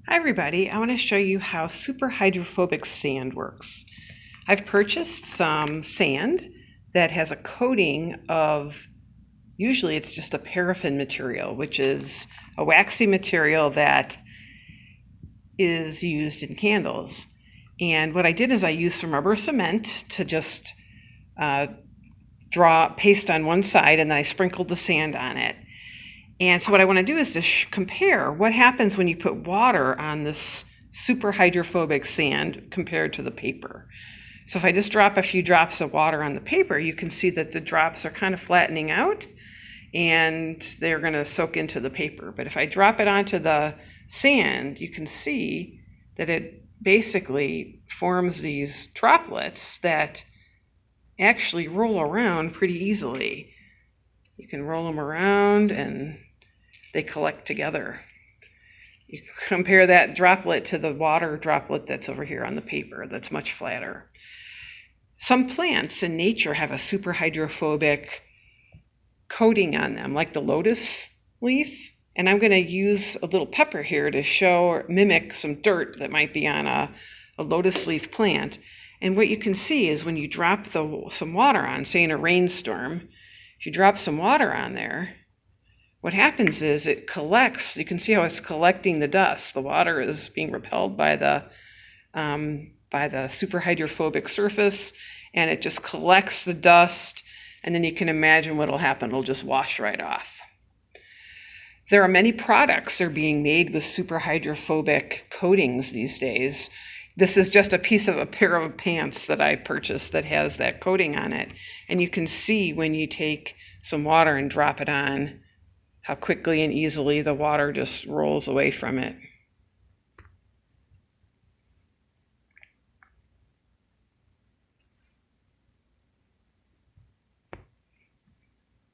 Hi everybody, I want to show you how superhydrophobic sand works. I've purchased some sand that has a coating of, usually it's just a paraffin material, which is a waxy material that is used in candles. And what I did is I used some rubber cement to just draw paste on one side, and then I sprinkled the sand on it. And so what I want to do is to compare what happens when you put water on this super hydrophobic sand compared to the paper. So if I just drop a few drops of water on the paper, you can see that the drops are kind of flattening out and they're going to soak into the paper. But if I drop it onto the sand, you can see that it basically forms these droplets that actually roll around pretty easily. You can roll them around and they collect together. You compare that droplet to the water droplet that's over here on the paper that's much flatter. Some plants in nature have a super hydrophobic coating on them, like the lotus leaf. And I'm going to use a little pepper here to show or mimic some dirt that might be on a lotus leaf plant. And what you can see is when you drop some water on, say in a rainstorm, if you drop some water on there, what happens is it collects. You can see how it's collecting the dust. The water is being repelled by the super hydrophobic surface, and it just collects the dust, and then you can imagine what will happen. It'll just wash right off. There are many products that are being made with super hydrophobic coatings these days. This is just a pair of pants that I purchased that has that coating on it. And you can see when you take some water and drop it on, how quickly and easily the water just rolls away from it.